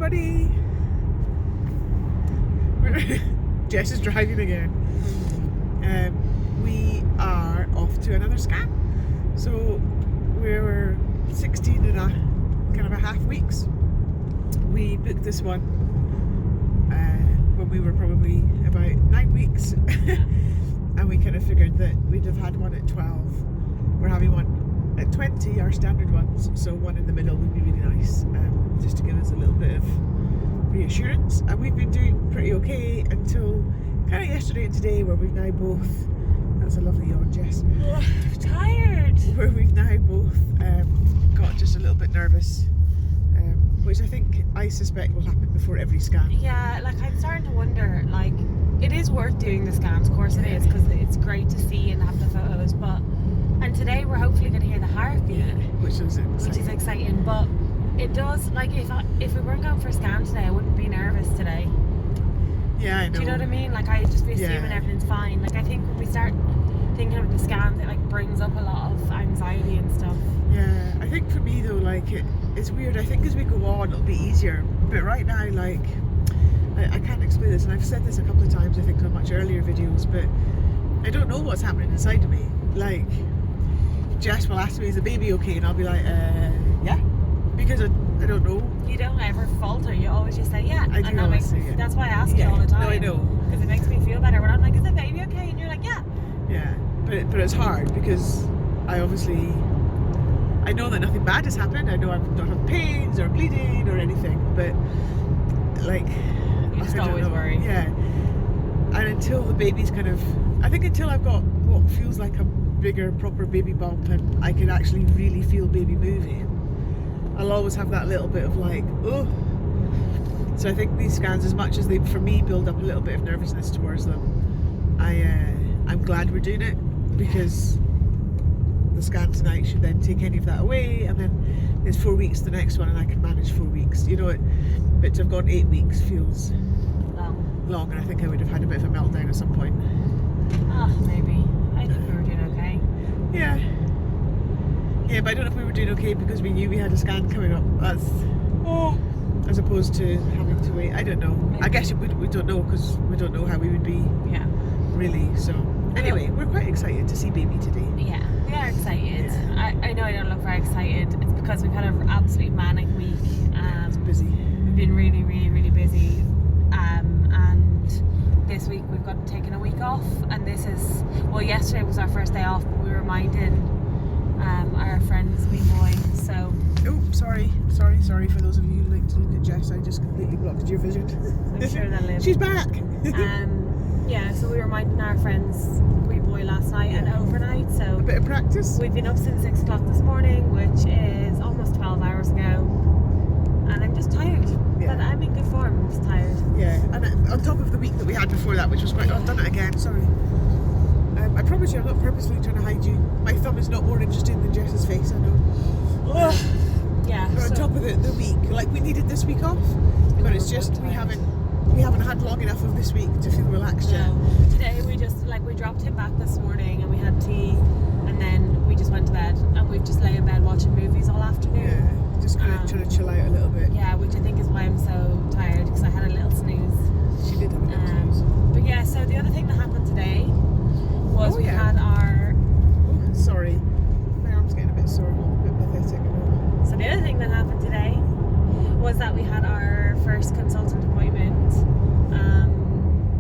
everybody. Jess is driving again. We are off to another scan. So we're 16 and a half weeks. We booked this one when we were probably about 9 weeks. And we kind of figured that we'd have had one at 12. We're having one at 20, our standard ones. So one in the middle would be really nice, just to give us a little bit of reassurance. And we've been doing pretty okay until kind of yesterday and today, where we've now both, that's a lovely yawn, Jess. Oh, I'm tired. Where we've now both got just a little bit nervous, which I suspect will happen before every scan. Yeah, like I'm starting to wonder, like, it is worth doing the scans, of course it is, because it's great to see and have the photos, and today we're hopefully going to hear the heartbeat, which is exciting. But it does, like, if we weren't going for a scan today, I wouldn't be nervous today. Yeah, I know. Do you know what I mean? Like, I'd just be assuming everything's fine. Like, I think when we start thinking of the scans, it like brings up a lot of anxiety and stuff. Yeah, I think for me though, like it's weird. I think as we go on, it'll be easier. But right now, like, I can't explain this, and I've said this a couple of times, I think, on much earlier videos, but I don't know what's happening inside of me. Like, Jess will ask me, is the baby okay? And I'll be like, yeah, because I don't know. You don't ever falter, you always just say, yeah. I do always say, yeah. That's why I ask you all the time. No, I know. Because it makes me feel better when I'm like, is the baby okay? And you're like, yeah. Yeah, but it's hard because I know that nothing bad has happened. I know I don't have pains or bleeding or anything, but like, you just always worry. Yeah, and until the baby's until I've got what feels like a bigger, proper baby bump, and I can actually really feel baby moving, I'll always have that little bit of like, oh. So I think these scans, as much as they, for me, build up a little bit of nervousness towards them, I'm glad we're doing it, because the scan tonight should then take any of that away, and then it's 4 weeks the next one, and I can manage 4 weeks. You know, but to have gone 8 weeks feels long, and I think I would have had a bit of a meltdown at some point. Maybe. I think we were doing okay. Yeah, but I don't know if we were doing okay because we knew we had a scan coming up. That's as opposed to having to wait. I don't know. Maybe. I guess we don't know, because we don't know how we would be. Yeah. Really. So anyway, we're quite excited to see baby today. Yeah, we are excited. Yeah. I know I don't look very excited. It's because we've had an absolutely manic week. It's busy. We've been really, really, really busy. And this week we've got taken a week off. And this is, well, yesterday was our first day off, but we reminded our friend's wee boy. So. Oh, sorry for those of you who like to look at Jess. I just completely blocked your vision. I'm sure they'll live. She's back. Yeah, so we were reminding our friend's wee boy last night and overnight, so a bit of practice. We've been up since 6 o'clock this morning, which is almost 12 hours ago, and I'm just tired. But I'm in good form. I'm just tired. Yeah, and on top of the week that we had before that, which was quite, I've done it again, sorry. I promise you, I'm not purposely trying to hide you. My thumb is not more interesting than Jess's face, I know. Yeah. But on top of the week, like, we needed this week off, but it's just we haven't had long enough of this week to feel relaxed yet. No. Today we just, like, we dropped him back this morning and we had tea, and then we just went to bed, and we've just lay in bed watching movies all afternoon. Yeah, just kind of trying to chill out a little bit. Yeah, which I think is why I'm so tired, because I had a little snooze. She did have a little snooze. But yeah, so the other thing that happened today was we had our... Oh, sorry. My arm's getting a bit sore, a bit pathetic. So the other thing that happened today was that we had our first consultant appointment.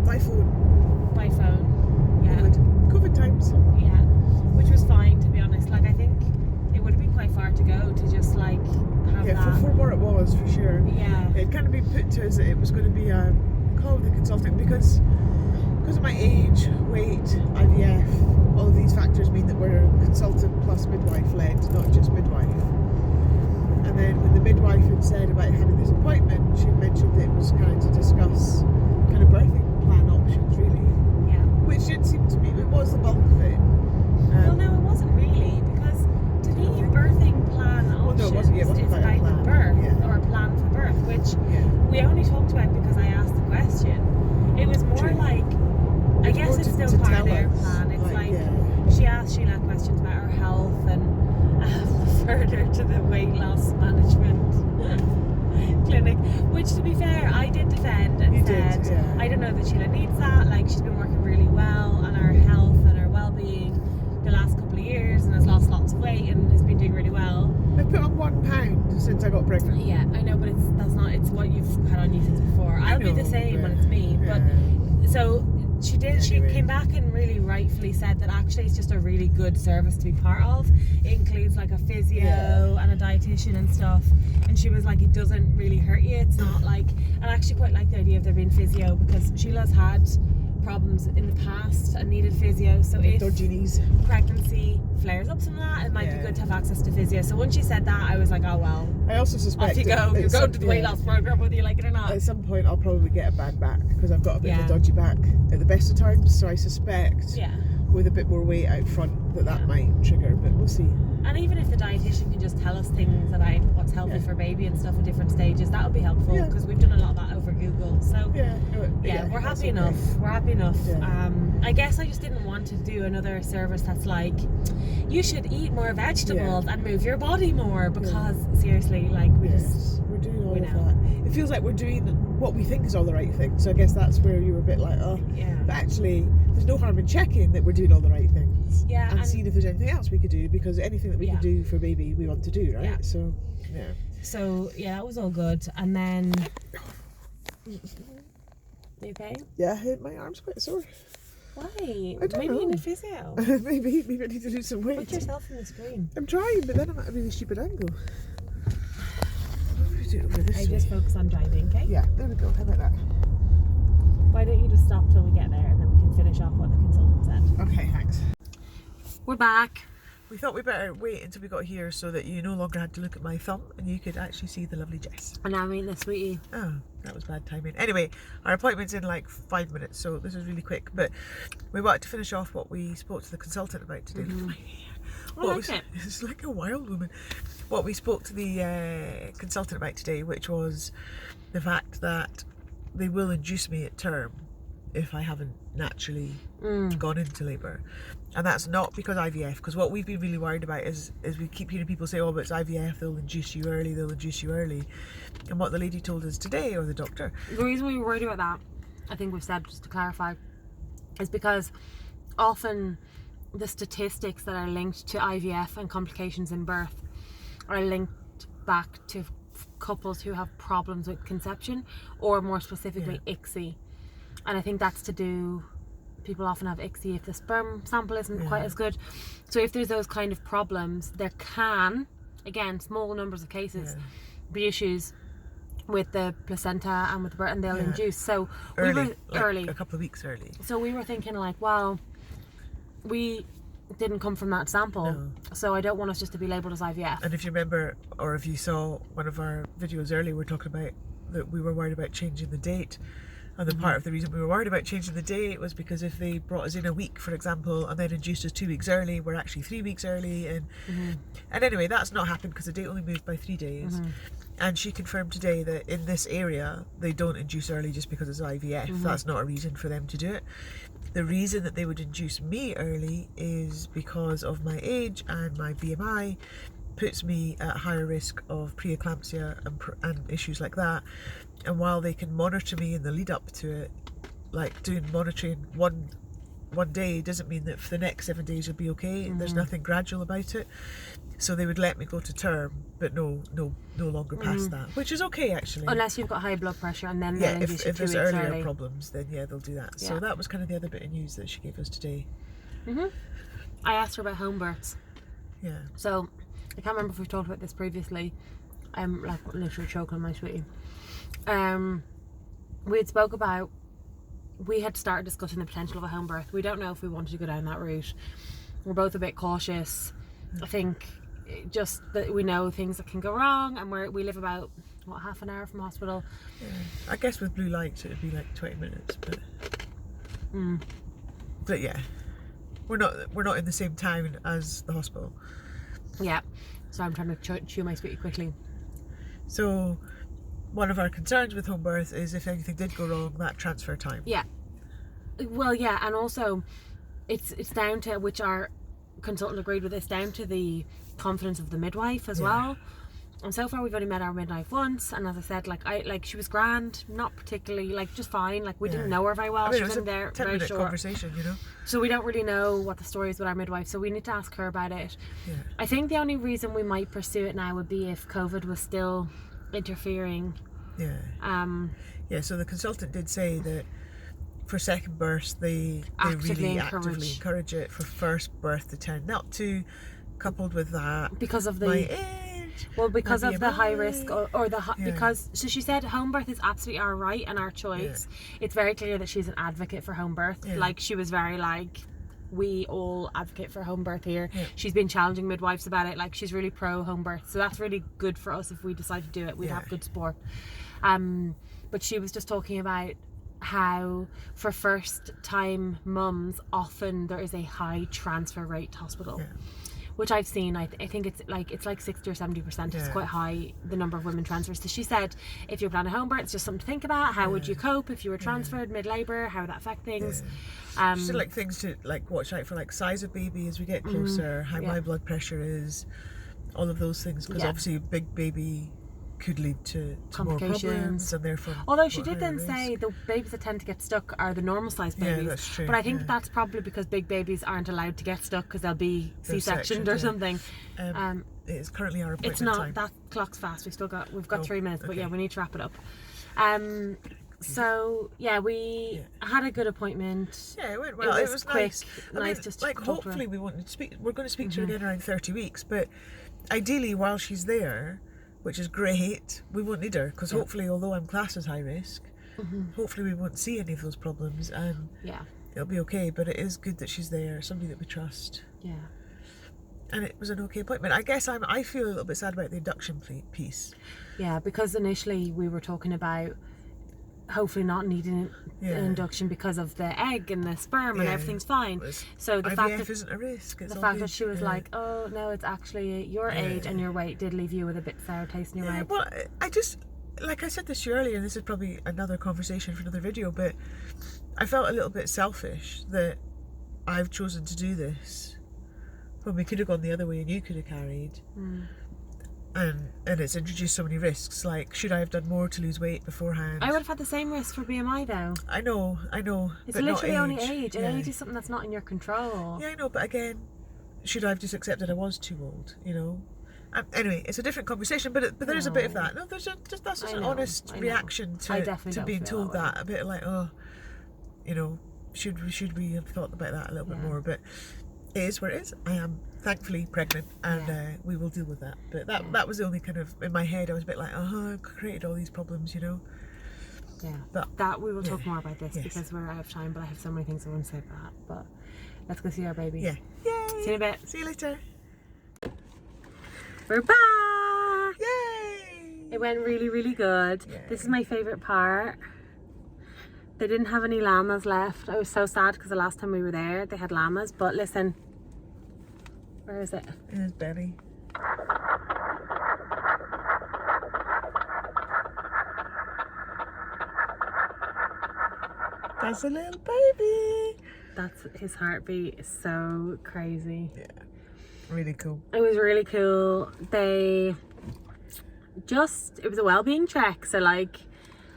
By phone. Yeah. COVID times. Yeah. Which was fine, to be honest. Like, I think it would have been quite far to go to just, like, have that. Yeah, for more it was, for sure. Yeah. It kind of been put to us that it was going to be a call with the consultant, because of my age, weight, IVF, all of these factors mean that we're consultant plus midwife led, not just midwife. And then when the midwife had said about having this appointment, she mentioned that it was kind of to discuss kind of birthing plan options, really. Yeah. Which didn't seem to be, it was the bulk of it. Well, no, it wasn't really, because to me, birthing plan options is about the birth, or a plan for birth, which we only talked about because I asked the question. It was more like, I guess it's still part of their plan. It's like she asked Sheila questions about her health and further to the weight loss management clinic, which to that Sheila needs that. Like, she's been working really well on her health and her well-being the last couple of years, and has lost lots of weight and has been doing really well. I've put on 1 pound since I got pregnant. Yeah, I know, but it's what you've had on you since before. I'll be the same when it's me. But so she did. Anyway. She came back and really rightfully said that actually it's just a really good service to be part of. It includes like a physio and a dietitian and stuff. And she was like, it doesn't really hurt you. It's not like, and I actually quite like the idea of there being physio, because Sheila's had problems in the past and needed physio. So if dodgy knees, pregnancy flares up from that, it might be good to have access to physio. So when she said that, I was like, oh well. I also suspect off you go. You're going to the weight loss program whether you like it or not. At some point I'll probably get a bad back, because I've got a bit of a dodgy back at the best of times, so I suspect with a bit more weight out front that might trigger, but we'll see. And even if the dietitian can just tell us things about what's healthy for baby and stuff at different stages, that would be helpful, because we've done a lot of that over Google. So we're happy enough. We're happy enough. I guess I just didn't want to do another service that's like, you should eat more vegetables and move your body more, because seriously, like we're doing all of that. It feels like we're doing what we think is all the right thing. So I guess that's where you were a bit like, but actually there's no harm in checking that we're doing all the right things. And seeing if there's anything else we could do, because anything that we can do for baby we want to do, right? So that was all good. And then you okay? Yeah, my arm's quite sore. Why? I don't know. Maybe you need physio. maybe I need to lose some weight. Put yourself in the screen. I'm trying, but then I'm at a really stupid angle. I just focus on driving, okay? Yeah, there we go. How about that? Why don't you just stop till we get there, and then we can finish off what the consultant said. Okay, thanks. We're back. We thought we'd better wait until we got here so that you no longer had to look at my thumb and you could actually see the lovely Jess. And now I'm eating the sweetie. Oh, that was bad timing. Anyway, our appointment's in like 5 minutes, so this is really quick. But we wanted to finish off what we spoke to the consultant about today. Look at my hair. I like it. It's like a wild woman. What we spoke to the consultant about today, which was the fact that they will induce me at term if I haven't naturally gone into labour. And that's not because IVF, because what we've been really worried about is we keep hearing people say, oh, but it's IVF, they'll induce you early. And what the lady told us today, or the doctor, the reason we were worried about that, I think we've said, just to clarify, is because often the statistics that are linked to IVF and complications in birth are linked back to couples who have problems with conception, or more specifically ICSI. And I think that's to do, people often have ICSI if the sperm sample isn't quite as good. So if there's those kind of problems, there can, again, small numbers of cases, be issues with the placenta and with the birth, and they'll induce. So we were early, a couple of weeks early. So we were thinking like, well, we didn't come from that sample, so I don't want us just to be labelled as IVF. And if you remember, or if you saw one of our videos earlier, we're talking about that we were worried about changing the date. And the part of the reason we were worried about changing the date was because if they brought us in a week, for example, and then induced us 2 weeks early, we're actually 3 weeks early. And anyway, that's not happened because the date only moved by 3 days. And she confirmed today that in this area, they don't induce early just because it's IVF. That's not a reason for them to do it. The reason that they would induce me early is because of my age, and my BMI puts me at higher risk of preeclampsia and issues like that. And while they can monitor me in the lead up to it, like doing monitoring one day doesn't mean that for the next 7 days you'll be okay. There's nothing gradual about it. So they would let me go to term, but no longer past that, which is okay actually. Unless you've got high blood pressure, and then they'll induce if you 2 there's weeks earlier early. problems, then they'll do that. So that was kind of the other bit of news that she gave us today. I asked her about home births. Yeah. So I can't remember if we've talked about this previously. I'm like literally choking on my sweetie. We had spoke about, we had started discussing the potential of a home birth. We don't know if we wanted to go down that route. We're both a bit cautious. I think just that we know things that can go wrong, and we live about half an hour from hospital. I guess with blue lights it'd be like 20 minutes, but yeah, we're not in the same town as the hospital. Yeah, so I'm trying to chew my sweetie quickly. So one of our concerns with home birth is if anything did go wrong, that transfer time. Yeah. Well, yeah, and also it's down to, which our consultant agreed with, it's down to the confidence of the midwife as well. And so far we've only met our midwife once, and as I said, like she was grand, not particularly, like just fine. Like we didn't know her very well. I mean, she was in there very short conversation, you know. So we don't really know what the story is with our midwife. So we need to ask her about it. Yeah. I think the only reason we might pursue it now would be if COVID was still interfering. Yeah. Yeah. So the consultant did say that for second birth they really actively encourage it. For first birth they tend not to. Coupled with that, because of my age, because of the high risk because so she said home birth is absolutely our right and our choice. It's very clear that she's an advocate for home birth. Like she was very like, we all advocate for home birth here. She's been challenging midwives about it. Like she's really pro home birth, so that's really good for us. If we decide to do it, we'd have good support. But she was just talking about how for first time mums often there is a high transfer rate to hospital. Which I've seen. I think it's like 60 or 70%. It's quite high, the number of women transfers. So she said, if you're planning home birth, it's just something to think about. How would you cope if you were transferred mid-labour? How would that affect things? So like things to like watch out for, like size of baby as we get closer, how my blood pressure is, all of those things. Because obviously a big baby could lead to more problems, and therefore. Although she did then say the babies that tend to get stuck are the normal sized babies. Yeah, that's true. But I think that's probably because big babies aren't allowed to get stuck because they'll be C-sectioned or something. It's currently our appointment It's not time. That clock's fast. We've got 3 minutes, but we need to wrap it up. So we had a good appointment. Yeah, it went well. It was quick, nice. Just like hopefully we won't speak. We're going to speak to her again around 30 weeks, but ideally while she's there, which is great, we won't need her because hopefully, although I'm classed as high risk, hopefully we won't see any of those problems, and it'll be okay. But it is good that she's there, somebody that we trust. Yeah. And it was an okay appointment. I guess I feel a little bit sad about the induction piece. Yeah, because initially we were talking about hopefully not needing an induction because of the egg and the sperm and everything's fine. So the IVF fact that isn't a risk. The fact that she was like, oh no, it's actually your age and your weight did leave you with a bit sour taste in your mouth. Well, I just, like I said this to you earlier, and this is probably another conversation for another video, but I felt a little bit selfish that I've chosen to do this when we could have gone the other way and you could have carried. And it's introduced so many risks. Like, should I have done more to lose weight beforehand? I would have had the same risk for BMI though. I know. It's literally only age, and age is something that's not in your control. Yeah, I know, but again, should I have just accepted I was too old, you know? Anyway, it's a different conversation, but there is a bit of that. No, that's just an honest reaction to being told that. A bit like, oh, you know, should we have thought about that a little bit more? But it is where it is. I am thankfully pregnant, and we will deal with that. But that was the only kind of, in my head I was a bit like, I've created all these problems, you know. But that we will talk more about this because we're out of time, but I have so many things I want to say about that. But let's go see our baby. Yay! See you in a bit. See you later. We're back. Yay! It went really, really good. This is my favourite part. They didn't have any llamas left. I was so sad because the last time we were there they had llamas, but listen, where is it? In his belly. That's a little baby. That's his heartbeat is so crazy. Yeah, really cool. It was really cool. It was a well-being check, so like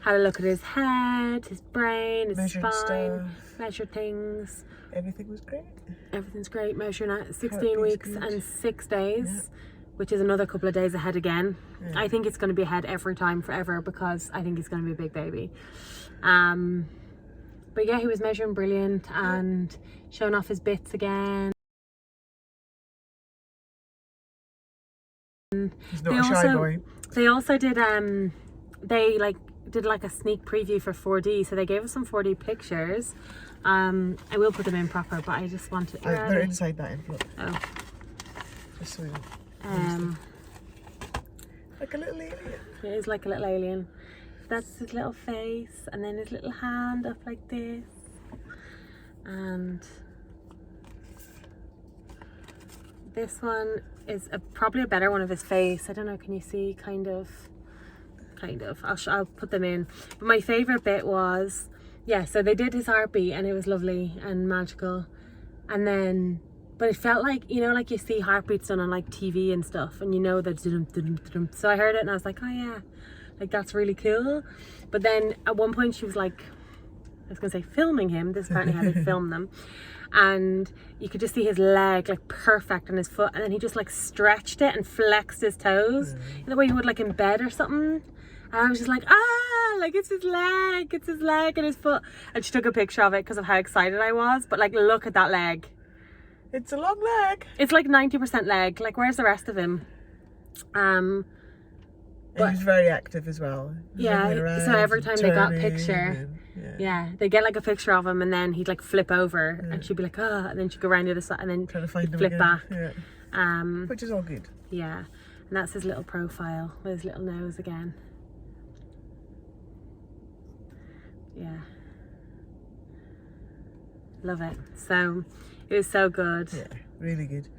had a look at his head, his brain, his spine, measured things. Everything was great. Everything's great. Measuring at 16 weeks and 6 days, which is another couple of days ahead again. I think it's going to be ahead every time forever because I think he's going to be a big baby. But yeah, he was measuring brilliant and showing off his bits again. He's not a shy boy. They also did did like a sneak preview for 4D, so they gave us some 4D pictures. I will put them in proper, but I just want to. They're inside that envelope. Oh. Just so like a little alien. It is like a little alien. That's his little face, and then his little hand up like this, and this one is probably a better one of his face. I don't know, can you see? Kind of. I'll put them in. But my favourite bit was, so they did his heartbeat and it was lovely and magical, and then But it felt like, you know, like you see heartbeats done on like TV and stuff, and you know that. So I heard it and I was like, oh yeah, like that's really cool. But then at one point she was like, I was gonna say filming him. This is apparently how they film them. And you could just see his leg like perfect on his foot, and then he just like stretched it and flexed his toes in the way you would like in bed or something. And I was just like, like it's his leg and his foot. And she took a picture of it because of how excited I was. But like, look at that leg. It's a long leg. It's like 90% leg. Like, where's the rest of him? But he's very active as well. Yeah, so every time they got a picture, they get like a picture of him, and then he'd like flip over, and she'd be like, oh, and then she'd go around the other side, and then trying to find him flip again. back. Which is all good. Yeah, and that's his little profile with his little nose again. Yeah. Love it. So, it was so good. Yeah, really good.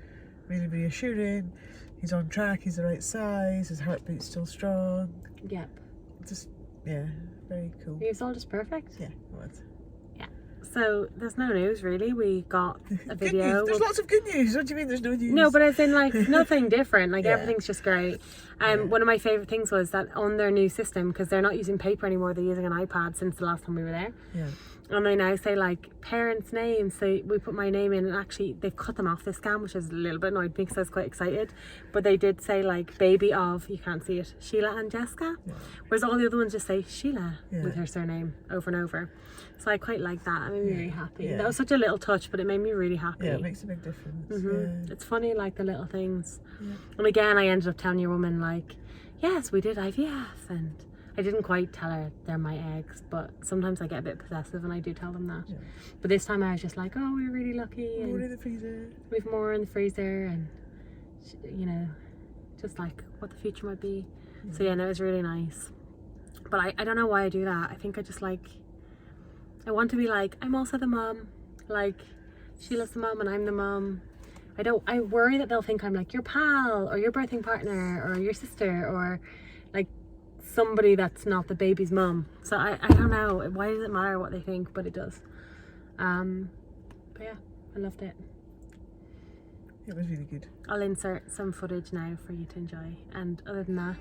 Really reassuring. He's on track, he's the right size, his heartbeat's still strong. Yep. Just, yeah, very cool. He was all just perfect. Yeah, it was. Yeah. So there's no news really. We got a video. There's lots of good news. What do you mean there's no news? No, but as in like nothing different. Like everything's just great. One of my favourite things was that on their new system, because they're not using paper anymore, they're using an iPad since the last time we were there. Yeah. And they now say like parents' names. So we put my name in, and actually they've cut them off this scan, which is a little bit annoyed me because I was quite excited. But they did say like baby of, you can't see it, Sheila and Jessica. Yeah. Whereas all the other ones just say Sheila with her surname over and over. So I quite like that. It made me really happy. Yeah. That was such a little touch, but it made me really happy. Yeah, it makes a big difference. Yeah. It's funny, like the little things. Yeah. And again, I ended up telling your woman like, yes, we did IVF, and I didn't quite tell her they're my eggs, but sometimes I get a bit possessive and I do tell them that. Yeah. But this time I was just like, oh, we're really lucky. More in the freezer. We've more in the freezer, and you know, just like what the future might be. Yeah. So yeah, no, it was really nice. But I don't know why I do that. I think I just like, I want to be like, I'm also the mum. Like, Sheila's the mum and I'm the mum. I worry that they'll think I'm like your pal or your birthing partner or your sister or like somebody that's not the baby's mum. So I don't know, why does it matter what they think, but it does. But yeah, I loved it. It was really good. I'll insert some footage now for you to enjoy, and other than that,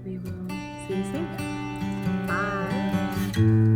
we will see you soon. Bye.